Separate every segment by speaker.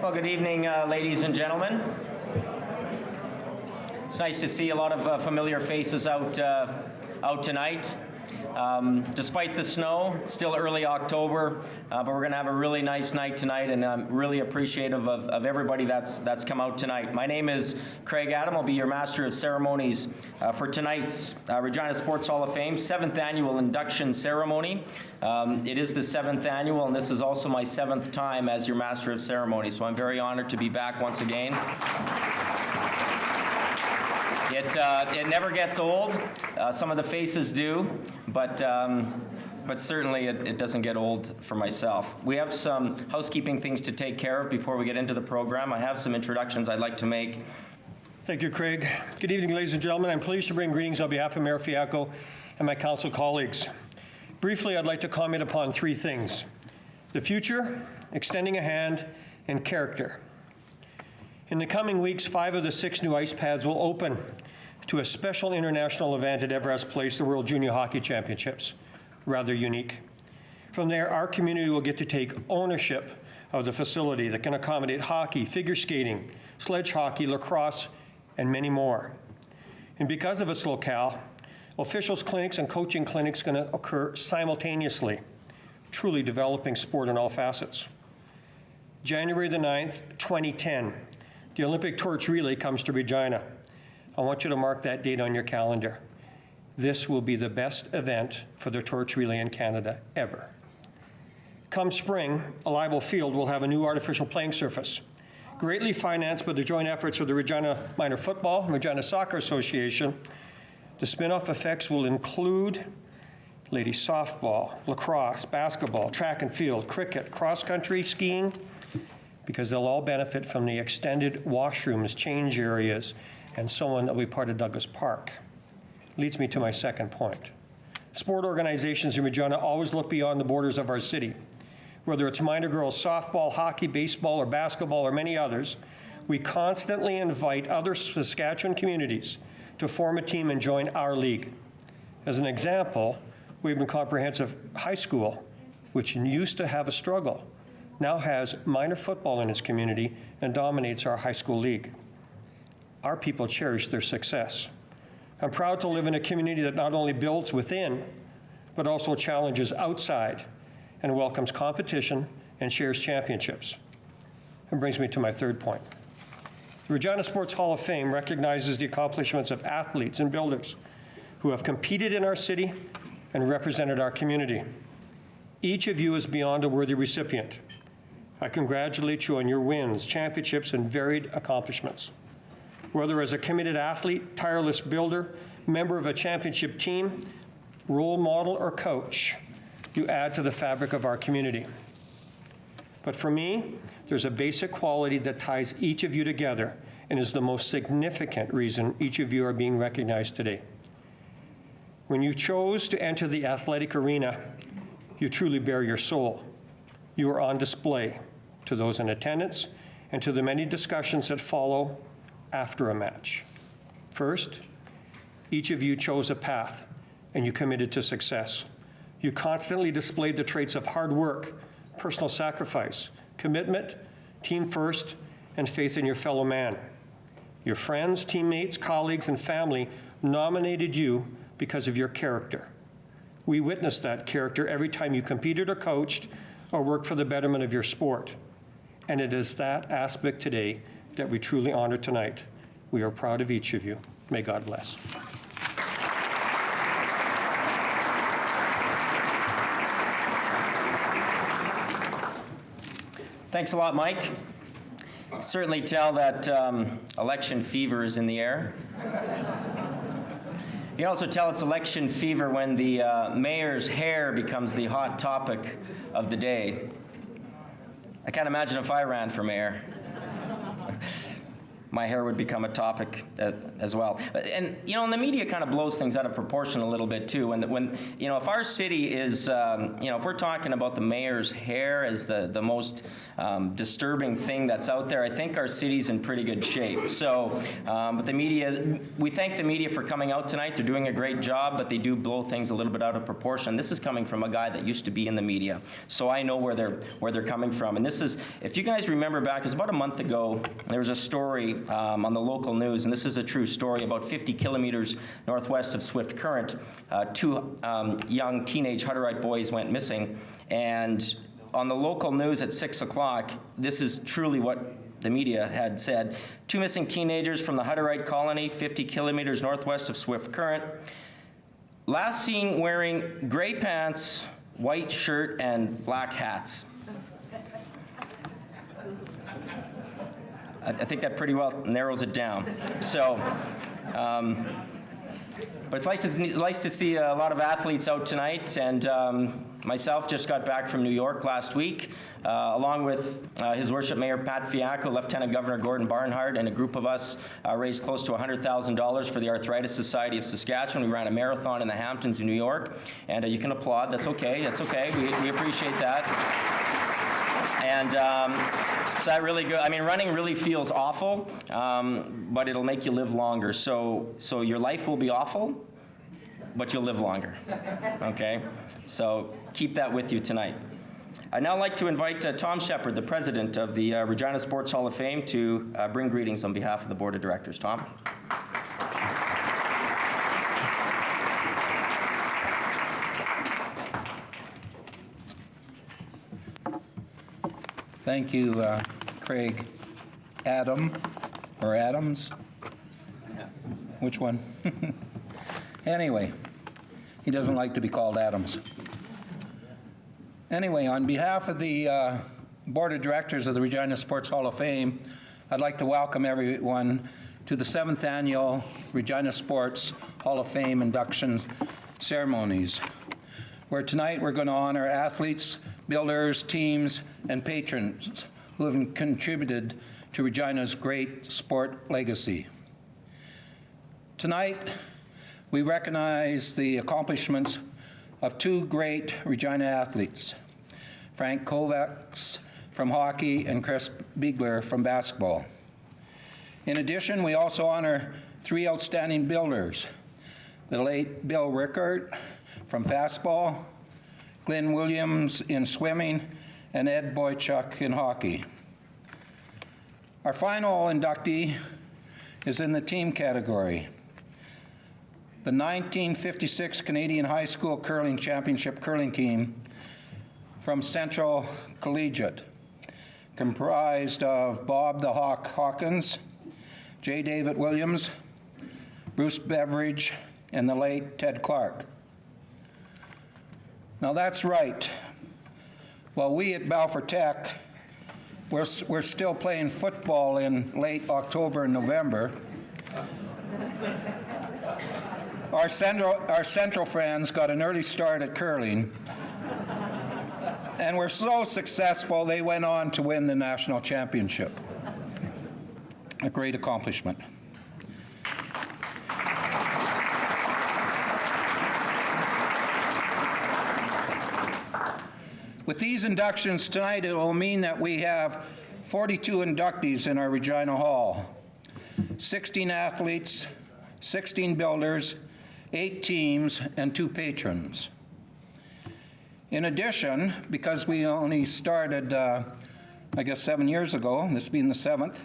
Speaker 1: Well, good evening, ladies and gentlemen. It's nice to see a lot of familiar faces out tonight. Despite the snow, it's still early October, but we're going to have a really nice night tonight, and I'm really appreciative of everybody that's come out tonight. My name is Craig Adam. I'll be your Master of Ceremonies for tonight's Regina Sports Hall of Fame 7th Annual Induction Ceremony. It is the 7th annual, and this is also my 7th time as your Master of Ceremonies, so I'm very honored to be back once again. It never gets old. Some of the faces do, but certainly it doesn't get old for myself. We have some housekeeping things to take care of before we get into the program. I have some introductions I'd like to make.
Speaker 2: Thank you, Craig. Good evening, ladies and gentlemen. I'm pleased to bring greetings on behalf of Mayor Fiacco and my council colleagues. Briefly, I'd like to comment upon 3 things: the future, extending a hand, and character. In the coming weeks, 5 of the 6 new ice pads will open to a special international event at Everest Place, the World Junior Hockey Championships. Rather unique. From there, our community will get to take ownership of the facility that can accommodate hockey, figure skating, sledge hockey, lacrosse, and many more. And because of its locale, officials' clinics and coaching clinics are going to occur simultaneously, truly developing sport in all facets. January the 9th, 2010, the Olympic Torch Relay comes to Regina. I want you to mark that date on your calendar. This will be the best event for the Torch Relay in Canada ever. Come spring, Alibo Field will have a new artificial playing surface, greatly financed by the joint efforts of the Regina Minor Football and Regina Soccer Association. The spin-off effects will include ladies softball, lacrosse, basketball, track and field, cricket, cross-country, skiing, because they'll all benefit from the extended washrooms, change areas, and so on that will be part of Douglas Park. Leads me to my second point. Sport organizations in Regina always look beyond the borders of our city. Whether it's minor girls softball, hockey, baseball, or basketball, or many others, we constantly invite other Saskatchewan communities to form a team and join our league. As an example, Weyburn Comprehensive High School, which used to have a struggle, now has minor football in its community and dominates our high school league. Our people cherish their success. I'm proud to live in a community that not only builds within, but also challenges outside and welcomes competition and shares championships. That brings me to my third point. The Regina Sports Hall of Fame recognizes the accomplishments of athletes and builders who have competed in our city and represented our community. Each of you is beyond a worthy recipient. I congratulate you on your wins, championships, and varied accomplishments. Whether as a committed athlete, tireless builder, member of a championship team, role model, or coach, you add to the fabric of our community. But for me, there's a basic quality that ties each of you together and is the most significant reason each of you are being recognized today. When you chose to enter the athletic arena, you truly bear your soul. You are on display to those in attendance and to the many discussions that follow after a match. First, each of you chose a path and you committed to success. You constantly displayed the traits of hard work, personal sacrifice, commitment, team first, and faith in your fellow man. Your friends, teammates, colleagues, and family nominated you because of your character. We witnessed that character every time you competed or coached or worked for the betterment of your sport. And it is that aspect today that we truly honor tonight. We are proud of each of you. May God bless.
Speaker 1: Thanks a lot, Mike. Certainly tell that election fever is in the air. You can also tell it's election fever when the mayor's hair becomes the hot topic of the day. I can't imagine if I ran for mayor. my hair would become a topic as well. And, you know, and the media kind of blows things out of proportion a little bit too. When you know, if our city is, you know, if we're talking about the mayor's hair as the most disturbing thing that's out there, I think our city's in pretty good shape. So, but the media, we thank the media for coming out tonight. They're doing a great job, but they do blow things a little bit out of proportion. This is coming from a guy that used to be in the media, so I know where they're coming from. And this is, if you guys remember back, it was about a month ago, there was a story on the local news, and this is a true story, about 50 kilometers northwest of Swift Current, two young teenage Hutterite boys went missing, and on the local news at 6 o'clock, this is truly what the media had said. 2 missing teenagers from the Hutterite colony, 50 kilometers northwest of Swift Current, last seen wearing gray pants, white shirt, and black hats. I think that pretty well narrows it down. So, but it's nice to see a lot of athletes out tonight, and myself just got back from New York last week, along with His Worship Mayor Pat Fiacco, Lieutenant Governor Gordon Barnhart, and a group of us raised close to $100,000 for the Arthritis Society of Saskatchewan. We ran a marathon in the Hamptons in New York, and you can applaud. That's okay. That's okay. We appreciate that. And so that really good. I mean, running really feels awful, but it'll make you live longer. So your life will be awful, but you'll live longer. Okay? So keep that with you tonight. I'd now like to invite Tom Shepard, the president of the Regina Sports Hall of Fame, to bring greetings on behalf of the board of directors. Tom?
Speaker 3: Thank you, Craig. Adams? Which one? Anyway, he doesn't like to be called Adams. Anyway, on behalf of the Board of Directors of the Regina Sports Hall of Fame, I'd like to welcome everyone to the 7th Annual Regina Sports Hall of Fame induction ceremonies, where tonight we're going to honor athletes, builders, teams, and patrons who have contributed to Regina's great sport legacy. Tonight, we recognize the accomplishments of 2 great Regina athletes, Frank Kovacs from hockey and Chris Biegler from basketball. In addition, we also honor 3 outstanding builders, the late Bill Rickard from fastball, Glenn Williams in swimming, and Ed Boychuk in hockey. Our final inductee is in the team category. The 1956 Canadian High School Curling Championship curling team from Central Collegiate, comprised of Bob the Hawk Hawkins, J. David Williams, Bruce Beveridge, and the late Ted Clark. Now that's right. While we at Balfour Tech, we're still playing football in late October and November, our Central friends got an early start at curling, and were so successful they went on to win the national championship. A great accomplishment. With these inductions tonight, it will mean that we have 42 inductees in our Regina Hall, 16 athletes, 16 builders, 8 teams, and 2 patrons. In addition, because we only started, I guess 7 years ago, this being the 7th,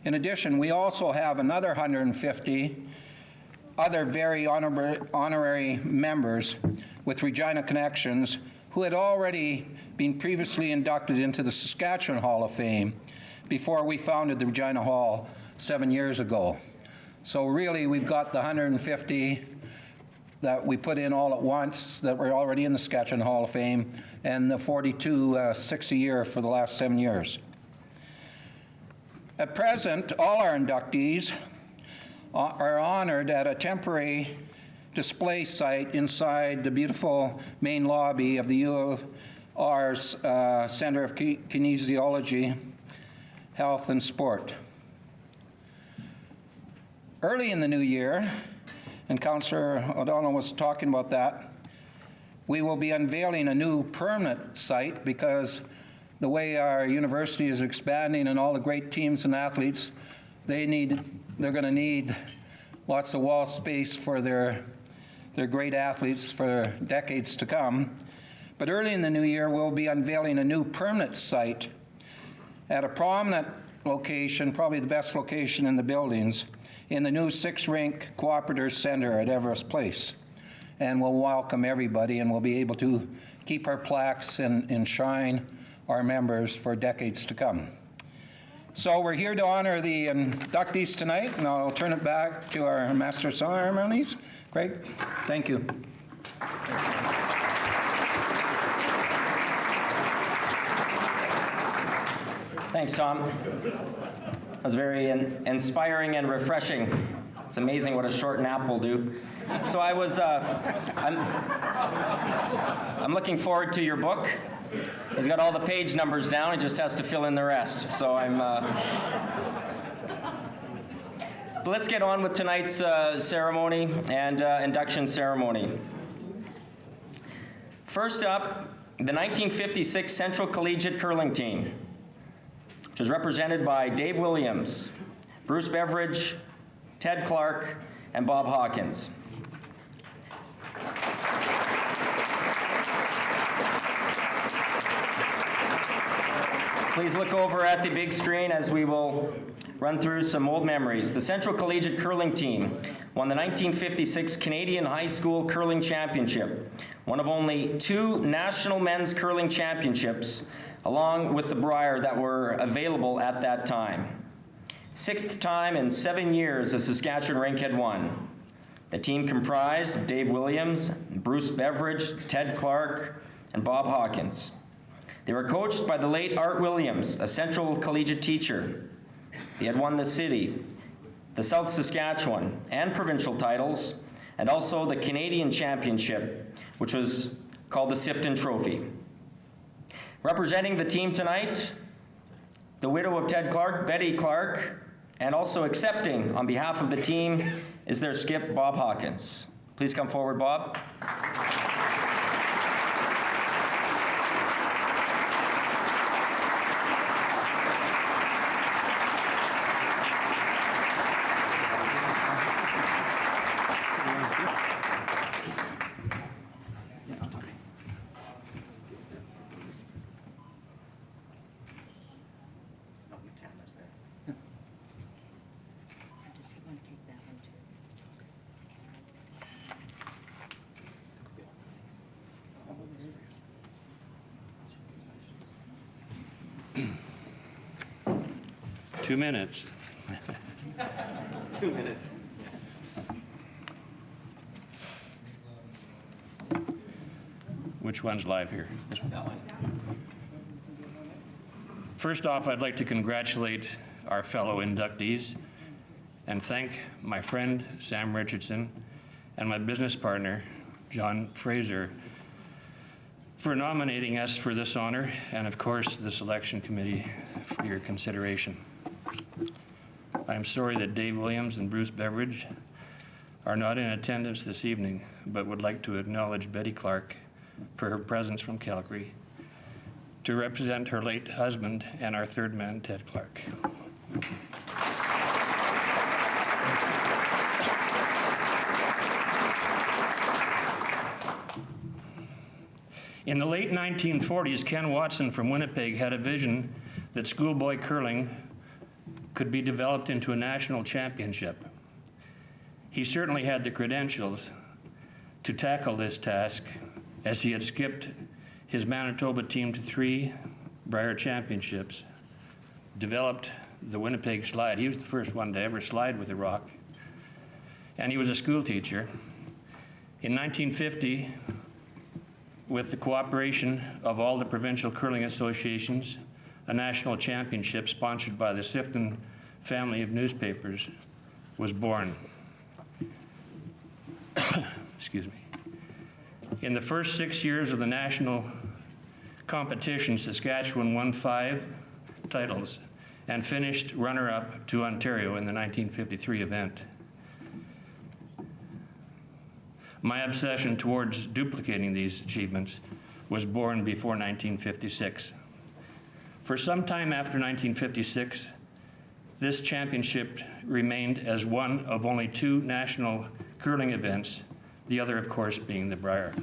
Speaker 3: in addition, we also have another 150 other very honorary members with Regina connections who had already been previously inducted into the Saskatchewan Hall of Fame before we founded the Regina Hall 7 years ago. So really, we've got the 150 that we put in all at once that were already in the Saskatchewan Hall of Fame, and the 42, 6 a year for the last 7 years. At present, all our inductees are honored at a temporary display site inside the beautiful main lobby of the U of R's Center of Kinesiology, Health and Sport. Early in the new year, and Councillor O'Donnell was talking about that, we will be unveiling a new permanent site because the way our university is expanding and all the great teams and athletes, they're going to need lots of wall space for their great athletes for decades to come. But early in the new year, we'll be unveiling a new permanent site at a prominent location, probably the best location in the buildings, in the new 6-rink Cooperative Center at Everest Place. And we'll welcome everybody, and we'll be able to keep our plaques and enshrine our members for decades to come. So we're here to honor the inductees tonight, and I'll turn it back to our master ceremonies. Craig, thank you.
Speaker 1: Thanks, Tom. That was very inspiring and refreshing. It's amazing what a short nap will do. So I'm looking forward to your book. He's got all the page numbers down. He just has to fill in the rest. So but let's get on with tonight's ceremony and induction ceremony. First up, the 1956 Central Collegiate Curling Team, which is represented by Dave Williams, Bruce Beveridge, Ted Clark, and Bob Hawkins. Please look over at the big screen as we will run through some old memories. The Central Collegiate Curling Team won the 1956 Canadian High School Curling Championship, one of only 2 national men's curling championships, along with the Brier, that were available at that time. 6th time in 7 years the Saskatchewan rink had won. The team comprised Dave Williams, Bruce Beveridge, Ted Clark, and Bob Hawkins. They were coached by the late Art Williams, a Central Collegiate teacher. They had won the city, the South Saskatchewan, and provincial titles, and also the Canadian Championship, which was called the Sifton Trophy. Representing the team tonight, the widow of Ted Clark, Betty Clark, and also accepting on behalf of the team is their skip, Bob Hawkins. Please come forward, Bob.
Speaker 4: Two minutes.
Speaker 1: 2 minutes.
Speaker 4: Which one's live here? This one.
Speaker 1: That one.
Speaker 4: First off, I'd like to congratulate our fellow inductees and thank my friend Sam Richardson and my business partner John Fraser for nominating us for this honor, and of course the selection committee for your consideration. I'm sorry that Dave Williams and Bruce Beveridge are not in attendance this evening, but would like to acknowledge Betty Clark for her presence from Calgary to represent her late husband and our third man, Ted Clark. In the late 1940s, Ken Watson from Winnipeg had a vision that schoolboy curling could be developed into a national championship. He certainly had the credentials to tackle this task, as he had skipped his Manitoba team to 3 Brier championships, developed the Winnipeg slide. He was the first one to ever slide with a rock, and he was a school teacher. In 1950, with the cooperation of all the provincial curling associations, a national championship sponsored by the Sifton family of newspapers was born. Excuse me. In the first 6 years of the national competition, Saskatchewan won 5 titles and finished runner-up to Ontario in the 1953 event. My obsession towards duplicating these achievements was born before 1956. For some time after 1956, this championship remained as one of only 2 national curling events, the other, of course, being the Brier.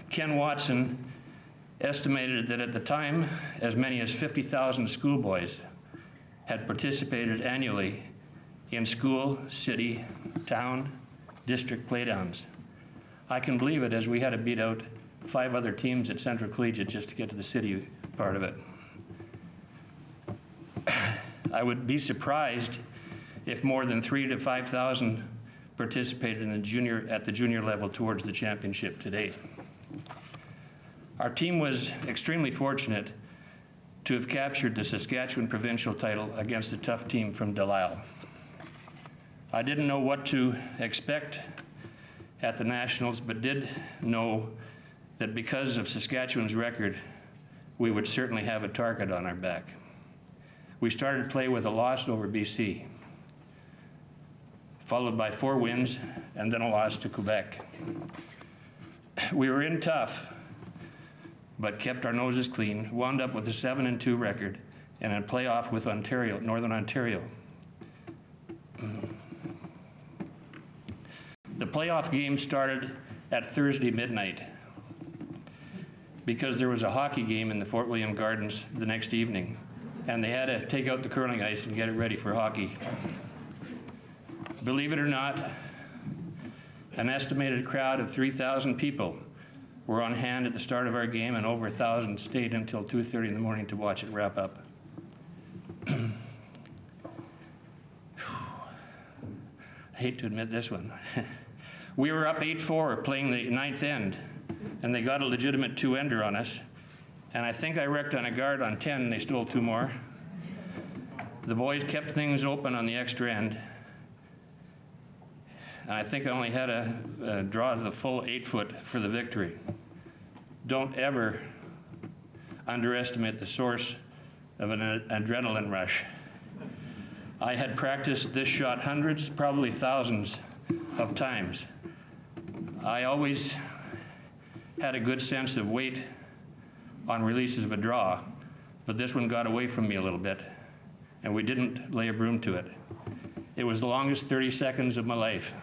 Speaker 4: Ken Watson estimated that at the time, as many as 50,000 schoolboys had participated annually in school, city, town, district playdowns. I can believe it, as we had to beat out 5 other teams at Central Collegiate just to get to the city part of it. I would be surprised if more than 3,000 to 5,000 participated in at the junior level towards the championship today. Our team was extremely fortunate to have captured the Saskatchewan provincial title against a tough team from Delisle. I didn't know what to expect at the Nationals, but did know that because of Saskatchewan's record, we would certainly have a target on our back. We started play with a loss over BC, followed by 4 wins, and then a loss to Quebec. We were in tough, but kept our noses clean, wound up with a 7-2 record, and a playoff with Ontario, Northern Ontario. The playoff game started at Thursday midnight because there was a hockey game in the Fort William Gardens the next evening, and they had to take out the curling ice and get it ready for hockey. Believe it or not, an estimated crowd of 3,000 people were on hand at the start of our game, and over 1,000 stayed until 2:30 in the morning to watch it wrap up. I hate to admit this one. We were up 8-4 playing the 9th end, and they got a legitimate 2-ender on us. And I think I wrecked on a guard on 10, and they stole 2 more. The boys kept things open on the extra end. And I think I only had to draw the full 8-foot for the victory. Don't ever underestimate the source of an adrenaline rush. I had practiced this shot hundreds, probably thousands of times. I always had a good sense of weight on releases of a draw, but this one got away from me a little bit, and we didn't lay a broom to it. It was the longest 30 seconds of my life,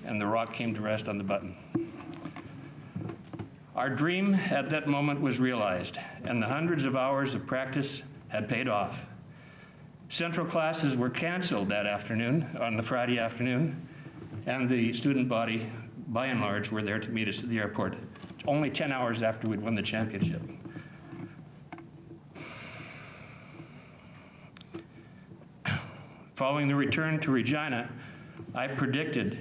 Speaker 4: and the rock came to rest on the button. Our dream at that moment was realized, and the hundreds of hours of practice had paid off. Central classes were canceled that afternoon, on the Friday afternoon, and the student body, by and large, were there to meet us at the airport, only 10 hours after we'd won the championship. Following the return to Regina, I predicted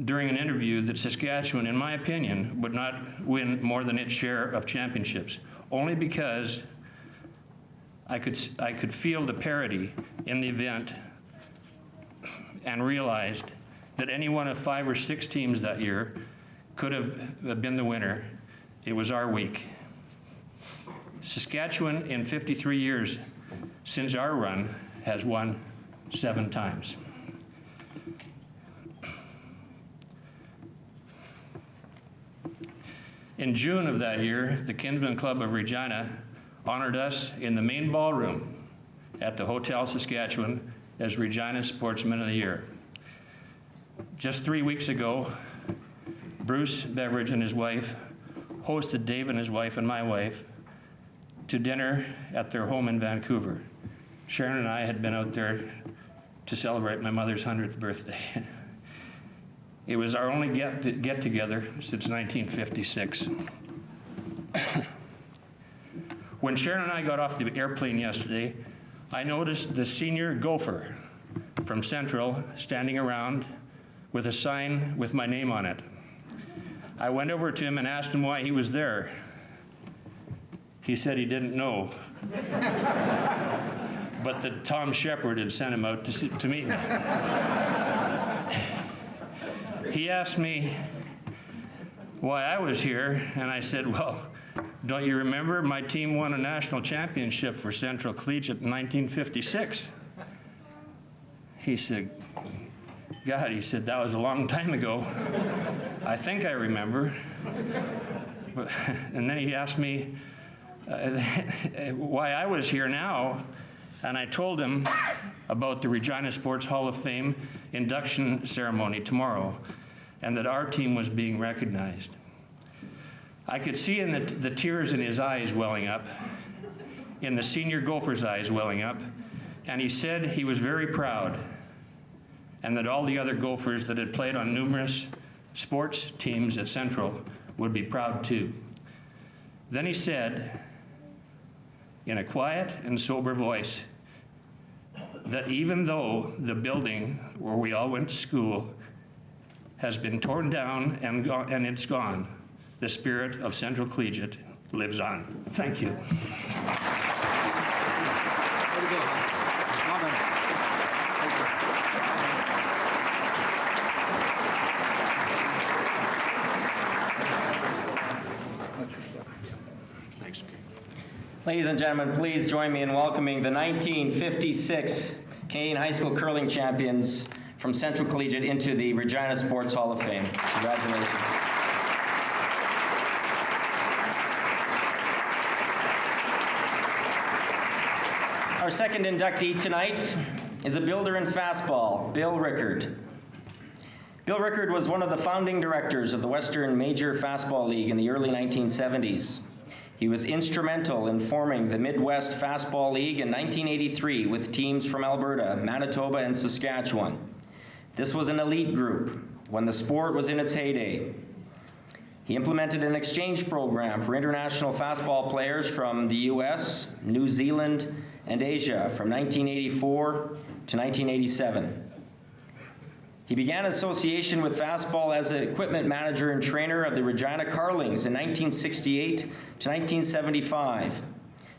Speaker 4: during an interview that Saskatchewan, in my opinion, would not win more than its share of championships, only because I could feel the parity in the event and realized that any one of 5 or 6 teams that year could have been the winner. It was our week. Saskatchewan, in 53 years since our run, has won 7 times. In June of that year, the Kinsman Club of Regina honored us in the main ballroom at the Hotel Saskatchewan as Regina Sportsman of the Year. Just 3 weeks ago, Bruce Beveridge and his wife hosted Dave and his wife and my wife to dinner at their home in Vancouver. Sharon and I had been out there to celebrate my mother's 100th birthday. It was our only get-together since 1956. When Sharon and I got off the airplane yesterday, I noticed the senior gopher from Central standing around with a sign with my name on it. I went over to him and asked him why he was there. He said he didn't know, but that Tom Shepard had sent him out to meet me. He asked me why I was here, and I said, well, don't you remember my team won a national championship for Central Collegiate in 1956? He said, God, he said, that was a long time ago. I think I remember. And then he asked me why I was here now, and I told him about the Regina Sports Hall of Fame induction ceremony tomorrow, and that our team was being recognized. I could see in the tears in his eyes welling up, in the senior Gophers' eyes welling up, and he said he was very proud, and that all the other Gophers that had played on numerous sports teams at Central would be proud too. Then he said, in a quiet and sober voice, that even though the building where we all went to school has been torn down and it's gone, the spirit of Central Collegiate lives on. Thank you. Thanks.
Speaker 1: Ladies and gentlemen, please join me in welcoming the 1956 Canadian High School Curling Champions from Central Collegiate into the Regina Sports Hall of Fame. Congratulations. Our second inductee tonight is a builder in fastball, Bill Rickard. Bill Rickard was one of the founding directors of the Western Major Fastball League in the early 1970s. He was instrumental in forming the Midwest Fastball League in 1983 with teams from Alberta, Manitoba, and Saskatchewan. This was an elite group when the sport was in its heyday. He implemented an exchange program for international fastball players from the US, New Zealand, and Asia from 1984 to 1987. He began association with fastball as an equipment manager and trainer of the Regina Carlings in 1968 to 1975.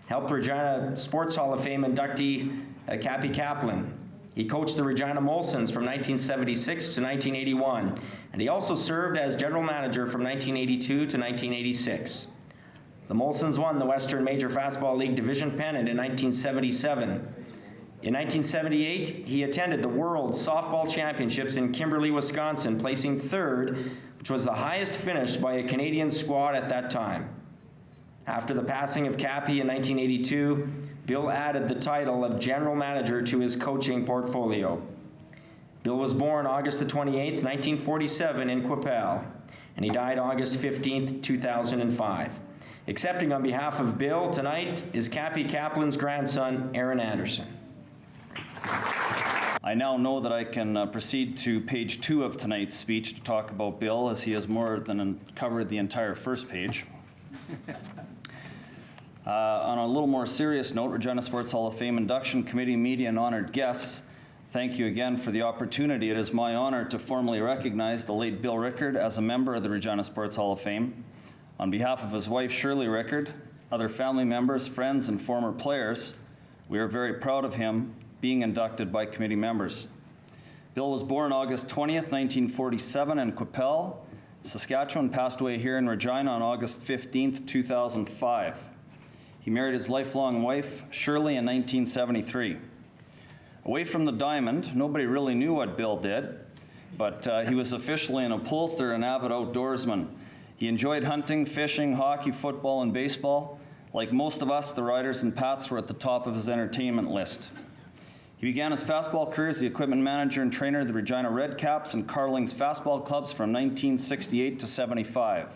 Speaker 1: Helped Regina Sports Hall of Fame inductee Cappy Kaplan. He coached the Regina Molsons from 1976 to 1981, and he also served as general manager from 1982 to 1986. The Molsons won the Western Major Fastball League Division pennant in 1977. In 1978, he attended the World Softball Championships in Kimberley, Wisconsin, placing third, which was the highest finish by a Canadian squad at that time. After the passing of Cappy in 1982, Bill added the title of general manager to his coaching portfolio. Bill was born August the 28th, 1947 in Quipel, and he died August 15th, 2005. Accepting on behalf of Bill tonight is Cappy Kaplan's grandson, Aaron Anderson.
Speaker 5: I now know that I can proceed to page 2 of tonight's speech to talk about Bill, as he has more than covered the entire first page. On a little more serious note, Regina Sports Hall of Fame Induction Committee, media, and honored guests, thank you again for the opportunity. It is my honor to formally recognize the late Bill Rickard as a member of the Regina Sports Hall of Fame. On behalf of his wife, Shirley Rickard, other family members, friends, and former players, we are very proud of him being inducted by committee members. Bill was born August 20th, 1947 in Quipel, Saskatchewan, passed away here in Regina on August 15th, 2005. He married his lifelong wife, Shirley, in 1973. Away from the diamond, nobody really knew what Bill did, but he was officially an upholsterer and avid outdoorsman. He enjoyed hunting, fishing, hockey, football, and baseball. Like most of us, the Riders and Pats were at the top of his entertainment list. He began his fastball career as the equipment manager and trainer of the Regina Redcaps and Carlings fastball clubs from 1968 to 75.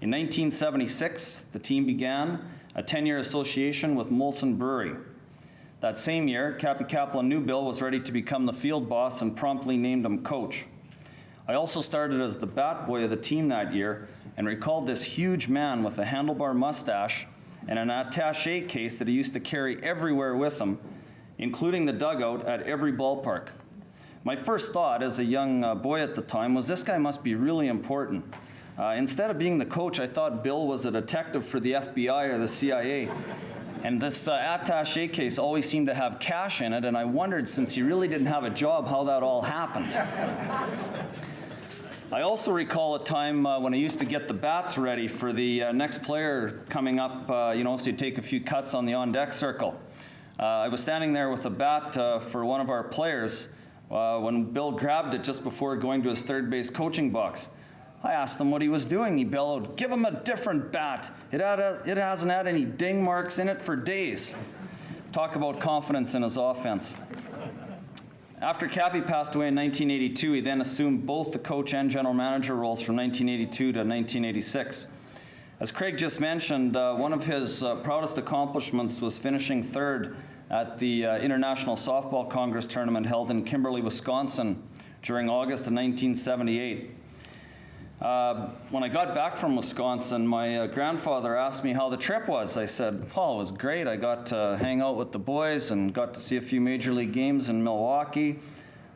Speaker 5: In 1976, the team began a 10-year association with Molson Brewery. That same year, Cappy Kaplan knew Bill was ready to become the field boss and promptly named him coach. I also started as the bat boy of the team that year and recalled this huge man with a handlebar mustache and an attaché case that he used to carry everywhere with him, including the dugout at every ballpark. My first thought as a young boy at the time was, this guy must be really important. Instead of being the coach, I thought Bill was a detective for the FBI or the CIA. And this attaché case always seemed to have cash in it, and I wondered, since he really didn't have a job, how that all happened. I also recall a time when I used to get the bats ready for the next player coming up, so you'd take a few cuts on the on-deck circle. I was standing there with a bat for one of our players when Bill grabbed it just before going to his third base coaching box. I asked him what he was doing. He bellowed, "Give him a different bat. It hasn't had any ding marks in it for days." Talk about confidence in his offense. After Cappy passed away in 1982, he then assumed both the coach and general manager roles from 1982 to 1986. As Craig just mentioned, one of his proudest accomplishments was finishing third at the International Softball Congress tournament held in Kimberley, Wisconsin during August of 1978. When I got back from Wisconsin, my grandfather asked me how the trip was. I said, "Oh, it was great. I got to hang out with the boys and got to see a few major league games in Milwaukee."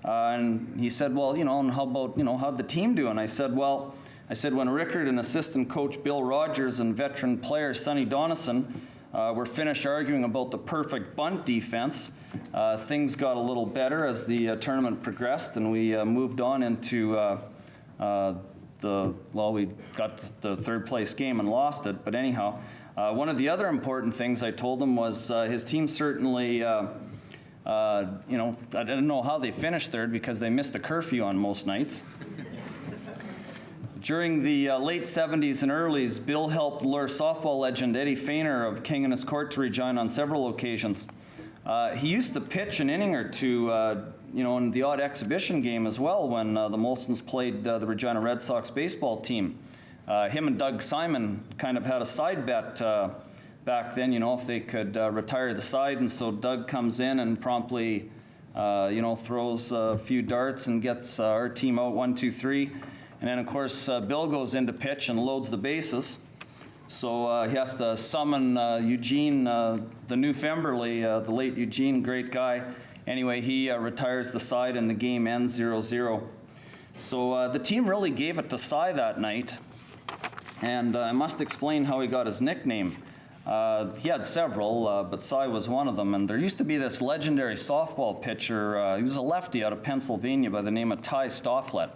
Speaker 5: And he said, "Well, and how about, how'd the team do?" And I said, when Rickard and assistant coach Bill Rogers and veteran player Sonny Donison were finished arguing about the perfect bunt defense, things got a little better as the tournament progressed, and we moved on into we got the third place game and lost it. But anyhow, one of the other important things I told him was his team certainly, I didn't know how they finished third because they missed the curfew on most nights. During the late 70s and earlies, Bill helped lure softball legend Eddie Feiner of King and His Court to Regina on several occasions. He used to pitch an inning or two, in the odd exhibition game as well when the Molsons played the Regina Red Sox baseball team. Him and Doug Simon kind of had a side bet back then, if they could retire the side. And so Doug comes in and promptly, throws a few darts and gets our team out 1, 2, 3. And then, of course, Bill goes in to pitch and loads the bases. So he has to summon Eugene, the new Femberley, the late Eugene, great guy. Anyway, he retires the side and the game ends 0-0. So the team really gave it to Cy that night. And I must explain how he got his nickname. He had several, but Cy was one of them. And there used to be this legendary softball pitcher. He was a lefty out of Pennsylvania by the name of Ty Stofflet.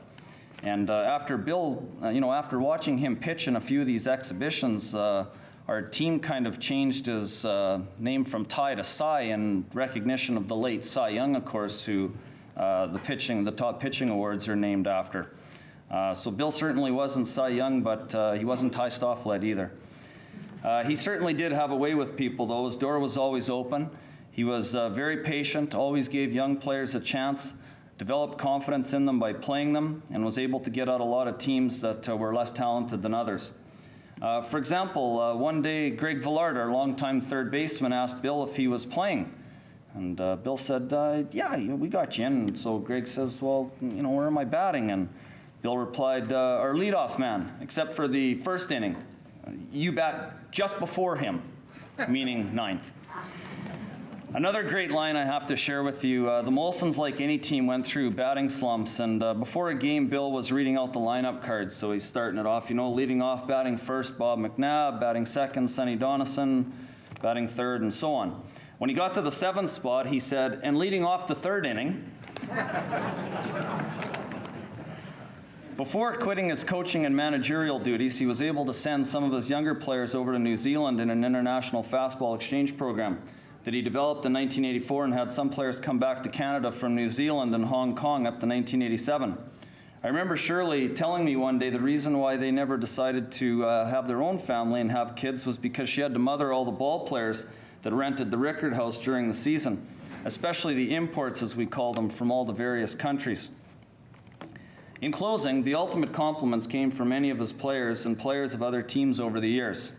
Speaker 5: And after Bill, after watching him pitch in a few of these exhibitions, our team kind of changed his name from Ty to Cy in recognition of the late Cy Young, of course, who the top pitching awards are named after. So Bill certainly wasn't Cy Young, but he wasn't Ty Stofflet either. He certainly did have a way with people, though. His door was always open. He was very patient, always gave young players a chance, developed confidence in them by playing them, and was able to get out a lot of teams that were less talented than others. For example, one day Greg Villard, our longtime third baseman, asked Bill if he was playing. And Bill said, "Yeah, we got you in." And so Greg says, "Well, where am I batting?" And Bill replied, "Our leadoff man, except for the first inning. You bat just before him," meaning ninth. Another great line I have to share with you, the Molsons, like any team, went through batting slumps, and before a game, Bill was reading out the lineup cards, so he's starting it off, leading off, batting first, Bob McNabb, batting second, Sonny Donison, batting third, and so on. When he got to the seventh spot, he said, "And leading off the third inning." Before quitting his coaching and managerial duties, he was able to send some of his younger players over to New Zealand in an international fastball exchange program that he developed in 1984 and had some players come back to Canada from New Zealand and Hong Kong up to 1987. I remember Shirley telling me one day the reason why they never decided to have their own family and have kids was because she had to mother all the ball players that rented the Rickard House during the season, especially the imports, as we call them, from all the various countries. In closing, the ultimate compliments came from many of his players and players of other teams over the years.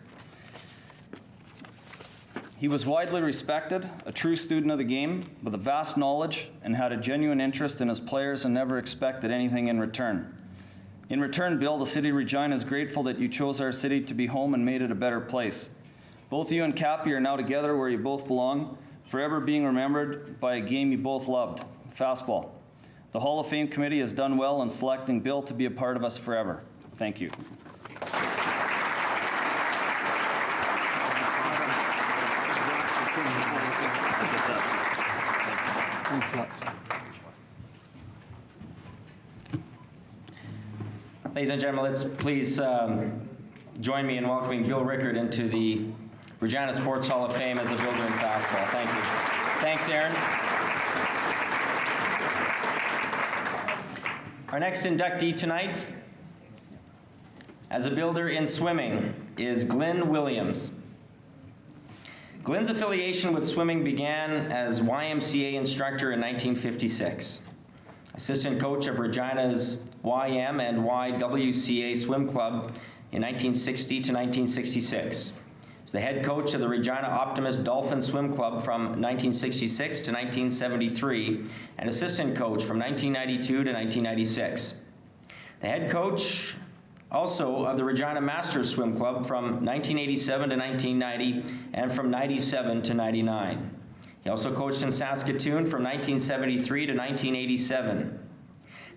Speaker 5: He was widely respected, a true student of the game, with a vast knowledge, and had a genuine interest in his players and never expected anything in return. In return, Bill, the city of Regina is grateful that you chose our city to be home and made it a better place. Both you and Cappy are now together where you both belong, forever being remembered by a game you both loved, fastball. The Hall of Fame committee has done well in selecting Bill to be a part of us forever. Thank you.
Speaker 1: Ladies and gentlemen, let's please join me in welcoming Bill Rickard into the Regina Sports Hall of Fame as a builder in fastball. Thank you. Thanks, Aaron. Our next inductee tonight, as a builder in swimming, is Glenn Williams. Glenn's affiliation with swimming began as YMCA instructor in 1956. Assistant coach of Regina's YM and YWCA swim club in 1960 to 1966. He's the head coach of the Regina Optimist Dolphin Swim Club from 1966 to 1973, and assistant coach from 1992 to 1996. The head coach also of the Regina Masters Swim Club from 1987 to 1990 and from 97 to 99. He also coached in Saskatoon from 1973 to 1987.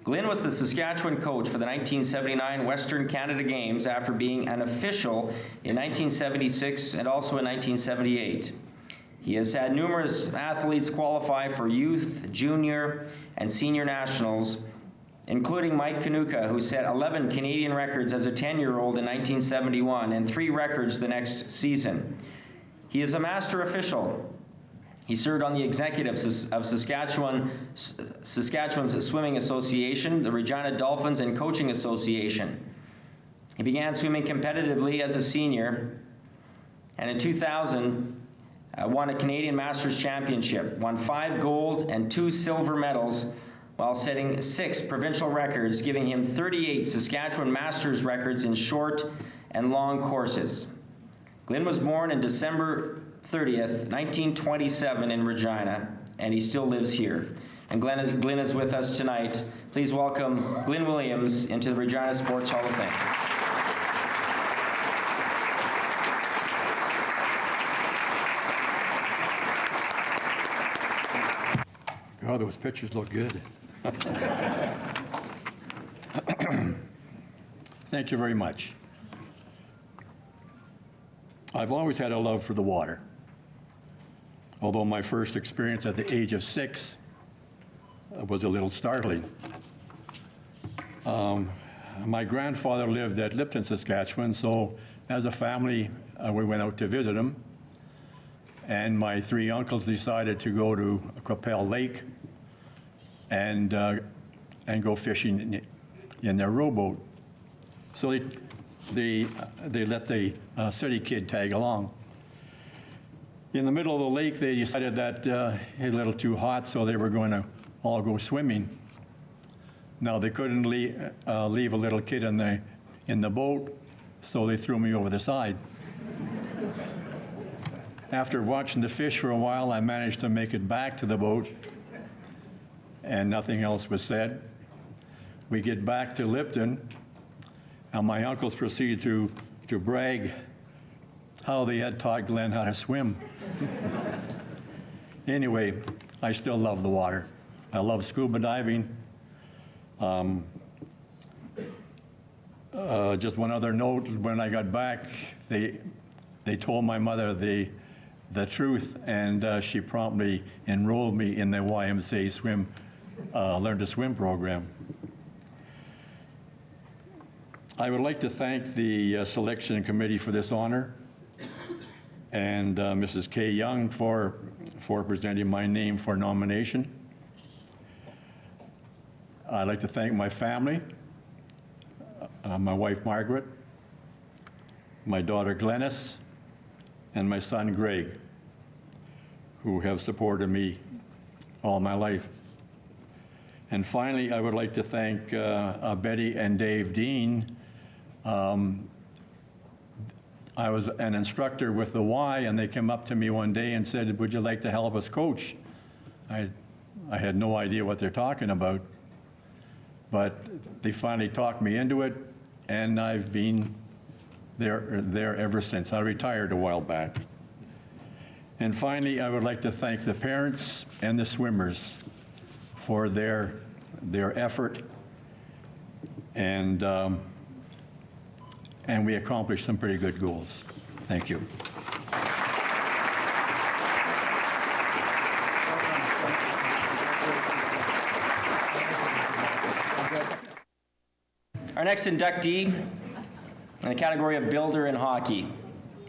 Speaker 1: Glenn was the Saskatchewan coach for the 1979 Western Canada Games after being an official in 1976 and also in 1978. He has had numerous athletes qualify for youth, junior, and senior nationals, including Mike Kanuka, who set 11 Canadian records as a 10-year-old in 1971 and 3 records the next season. He is a master official. He served on the executives of Saskatchewan's Swimming Association, the Regina Dolphins, and Coaching Association. He began swimming competitively as a senior, and in 2000, won a Canadian Masters Championship, won 5 gold and 2 silver medals, while setting 6 provincial records, giving him 38 Saskatchewan Masters records in short and long courses. Glenn was born on December 30th, 1927 in Regina, and he still lives here. And Glenn is with us tonight. Please welcome Glenn Williams into the Regina Sports Hall of Fame.
Speaker 6: Oh, those pictures look good. Thank you very much. I've always had a love for the water, although my first experience at the age of 6 was a little startling. My grandfather lived at Lipton, Saskatchewan, so as a family, we went out to visit him, and my 3 uncles decided to go to Crapel Lake and go fishing in their rowboat. So they let the city kid tag along. In the middle of the lake, they decided that it was a little too hot, so they were going to all go swimming. Now they couldn't leave a little kid in the boat, so they threw me over the side. After watching the fish for a while, I managed to make it back to the boat, and nothing else was said. We get back to Lipton, and my uncles proceeded to brag how they had taught Glenn how to swim. Anyway, I still love the water. I love scuba diving. Just one other note, when I got back, they told my mother the truth, and she promptly enrolled me in the YMCA Learn to Swim program. I would like to thank the selection committee for this honor, and Mrs. Kay Young for presenting my name for nomination. I'd like to thank my family, my wife Margaret, my daughter Glennis, and my son Greg, who have supported me all my life. And finally, I would like to thank Betty and Dave Dean. I was an instructor with the Y, and they came up to me one day and said, "Would you like to help us coach?" I had no idea what they're talking about, but they finally talked me into it, and I've been there ever since. I retired a while back. And finally, I would like to thank the parents and the swimmers for their effort, and we accomplished some pretty good goals. Thank you.
Speaker 1: Our next inductee in the category of builder in hockey,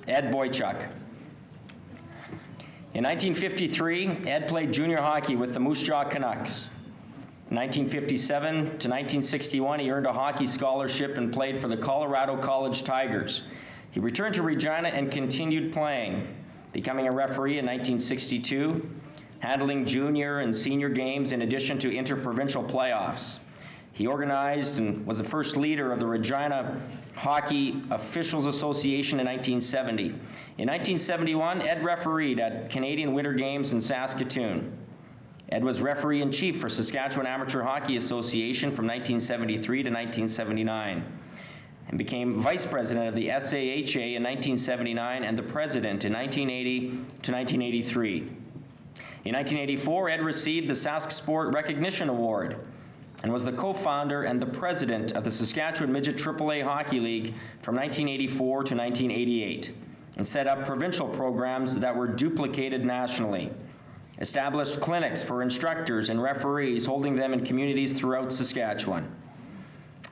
Speaker 1: Ed Boychuk. In 1953, Ed played junior hockey with the Moose Jaw Canucks. In 1957 to 1961, he earned a hockey scholarship and played for the Colorado College Tigers. He returned to Regina and continued playing, becoming a referee in 1962, handling junior and senior games in addition to interprovincial playoffs. He organized and was the first leader of the Regina Hockey Officials Association in 1970. In 1971, Ed refereed at Canadian Winter Games in Saskatoon. Ed was referee-in-chief for Saskatchewan Amateur Hockey Association from 1973 to 1979 and became vice president of the SAHA in 1979 and the president in 1980 to 1983. In 1984, Ed received the Sask Sport Recognition Award and was the co-founder and the president of the Saskatchewan Midget AAA Hockey League from 1984 to 1988 and set up provincial programs that were duplicated nationally, established clinics for instructors and referees, holding them in communities throughout Saskatchewan.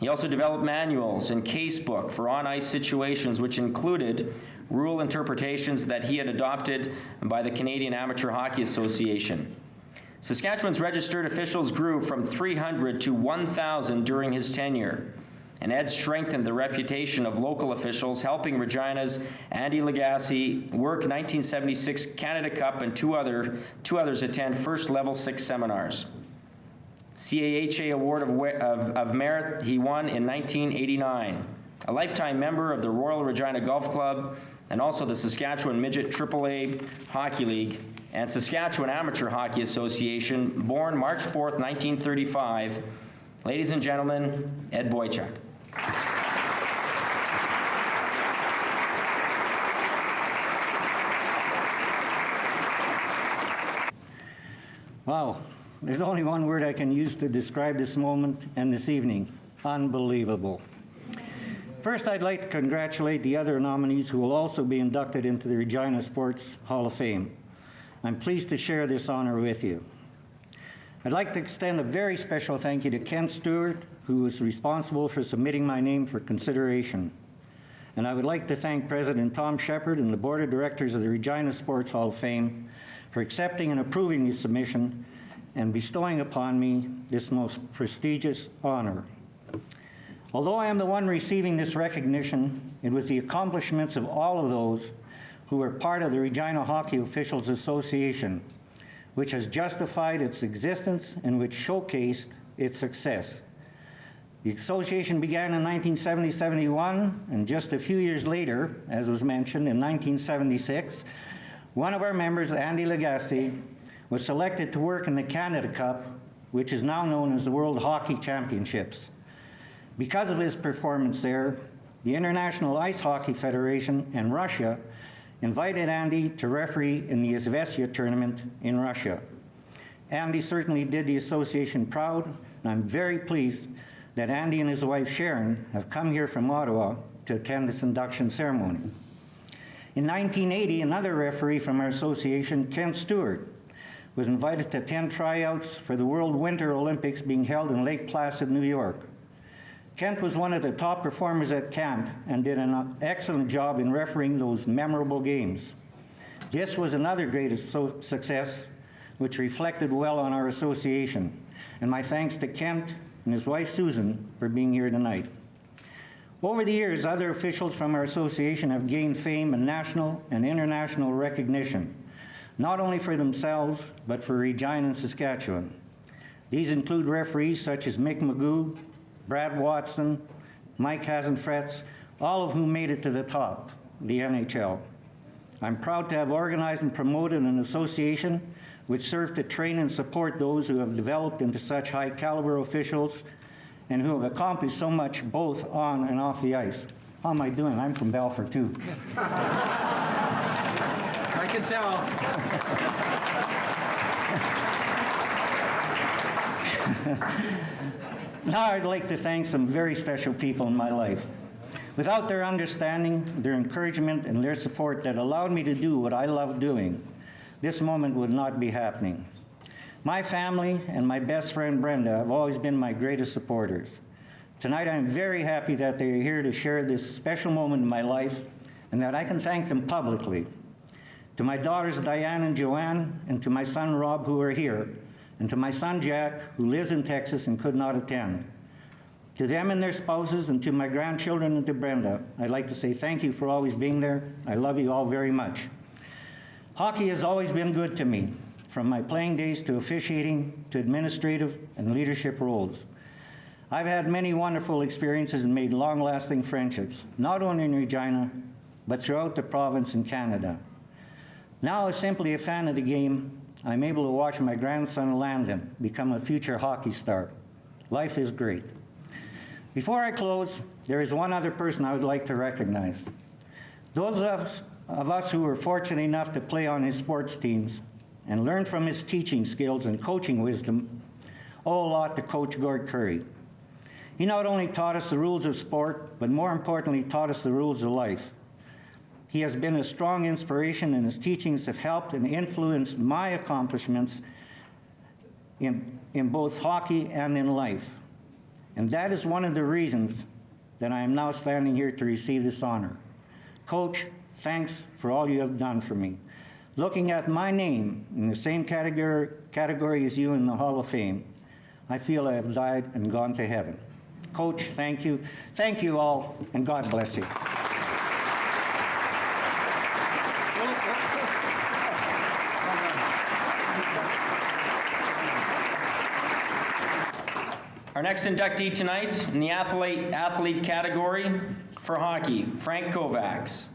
Speaker 1: He also developed manuals and casebook for on-ice situations, which included rule interpretations that he had adopted by the Canadian Amateur Hockey Association. Saskatchewan's registered officials grew from 300 to 1,000 during his tenure, and Ed strengthened the reputation of local officials, helping Regina's Andy Lagasse work 1976 Canada Cup and two others attend first level 6 seminars. CAHA Award of Merit he won in 1989, a lifetime member of the Royal Regina Golf Club and also the Saskatchewan Midget AAA Hockey League and Saskatchewan Amateur Hockey Association, born March 4th, 1935. Ladies and gentlemen, Ed Boychuk.
Speaker 7: Wow, there's only one word I can use to describe this moment and this evening: unbelievable. First, I'd like to congratulate the other nominees who will also be inducted into the Regina Sports Hall of Fame. I'm pleased to share this honor with you. I'd like to extend a very special thank you to Kent Stewart, who was responsible for submitting my name for consideration. And I would like to thank President Tom Shepard and the Board of Directors of the Regina Sports Hall of Fame for accepting and approving the submission and bestowing upon me this most prestigious honor. Although I am the one receiving this recognition, it was the accomplishments of all of those who were part of the Regina Hockey Officials Association, which has justified its existence and which showcased its success. The association began in 1970-71, and just a few years later, as was mentioned, in 1976, one of our members, Andy Lagasse, was selected to work in the Canada Cup, which is now known as the World Hockey Championships. Because of his performance there, the International Ice Hockey Federation and Russia invited Andy to referee in the Izvestia tournament in Russia. Andy certainly did the association proud, and I'm very pleased that Andy and his wife Sharon have come here from Ottawa to attend this induction ceremony. In 1980, another referee from our association, Kent Stewart, was invited to attend tryouts for the World Winter Olympics being held in Lake Placid, New York. Kent was one of the top performers at camp and did an excellent job in refereeing those memorable games. This was another great success, which reflected well on our association. And my thanks to Kent and his wife Susan for being here tonight. Over the years, other officials from our association have gained fame and national and international recognition, not only for themselves, but for Regina and Saskatchewan. These include referees such as Mick Magoo, Brad Watson, Mike Hasenfratz, all of whom made it to the top, the NHL. I'm proud to have organized and promoted an association which served to train and support those who have developed into such high caliber officials and who have accomplished so much both on and off the ice. How am I doing? I'm from Balfour too.
Speaker 3: I can tell.
Speaker 7: Now I'd like to thank some very special people in my life. Without their understanding, their encouragement, and their support that allowed me to do what I love doing, this moment would not be happening. My family and my best friend Brenda have always been my greatest supporters. Tonight I'm very happy that they are here to share this special moment in my life and that I can thank them publicly. To my daughters Diane and Joanne and to my son Rob, who are here, and to my son Jack, who lives in Texas and could not attend. To them and their spouses, and to my grandchildren and to Brenda, I'd like to say thank you for always being there. I love you all very much. Hockey has always been good to me, from my playing days to officiating to administrative and leadership roles. I've had many wonderful experiences and made long-lasting friendships, not only in Regina, but throughout the province and Canada. Now, as simply a fan of the game, I'm able to watch my grandson Landon become a future hockey star. Life is great. Before I close, there is one other person I would like to recognize. Those of us who were fortunate enough to play on his sports teams and learn from his teaching skills and coaching wisdom owe a lot to Coach Gord Curry. He not only taught us the rules of sport, but more importantly, taught us the rules of life. He has been a strong inspiration, and his teachings have helped and influenced my accomplishments in both hockey and in life. And that is one of the reasons that I am now standing here to receive this honor. Coach, thanks for all you have done for me. Looking at my name in the same category as you in the Hall of Fame, I feel I have died and gone to heaven. Coach, thank you. Thank you all, and God bless you.
Speaker 1: Our next inductee tonight in the athlete category for hockey, Frank Kovacs.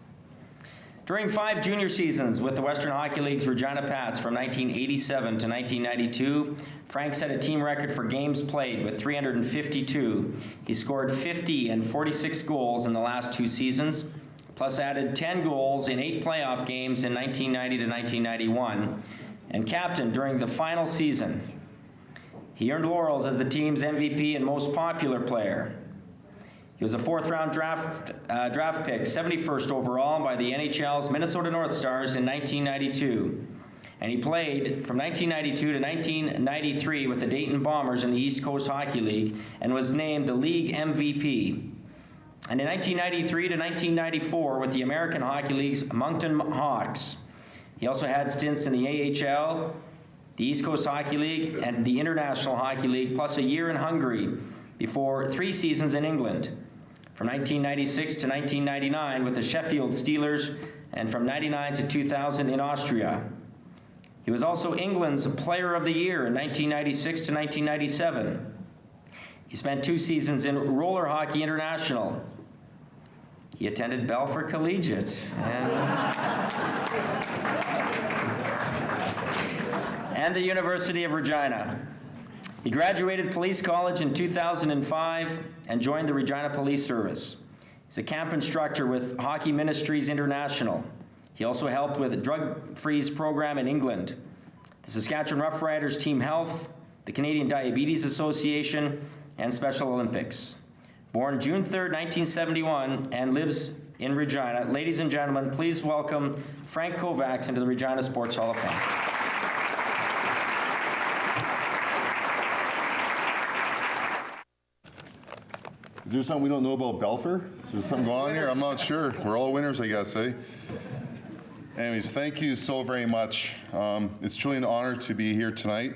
Speaker 1: During 5 junior seasons with the Western Hockey League's Regina Pats from 1987 to 1992, Frank set a team record for games played with 352. He scored 50 and 46 goals in the last 2 seasons, plus added 10 goals in 8 playoff games in 1990 to 1991, and captained during the final season. He earned laurels as the team's MVP and most popular player. He was a 4th-round draft pick, 71st overall by the NHL's Minnesota North Stars in 1992. And he played from 1992 to 1993 with the Dayton Bombers in the East Coast Hockey League and was named the league MVP. And in 1993 to 1994 with the American Hockey League's Moncton Hawks. He also had stints in the AHL, the East Coast Hockey League, and the International Hockey League, plus a year in Hungary before 3 seasons in England. From 1996 to 1999 with the Sheffield Steelers, and from 99 to 2000 in Austria. He was also England's Player of the Year in 1996 to 1997. He spent 2 seasons in Roller Hockey International. He attended Balfour Collegiate and the University of Regina. He graduated Police College in 2005 and joined the Regina Police Service. He's a camp instructor with Hockey Ministries International. He also helped with the Drug Freeze program in England, the Saskatchewan Rough Riders Team Health, the Canadian Diabetes Association, and Special Olympics. Born June 3rd, 1971, and lives in Regina. Ladies and gentlemen, please welcome Frank Kovacs into the Regina Sports Hall of Fame.
Speaker 8: Is there something we don't know about Balfour? Is there something going on here? I'm not sure. We're all winners, I guess, eh? Anyways, thank you so very much. It's truly an honor to be here tonight.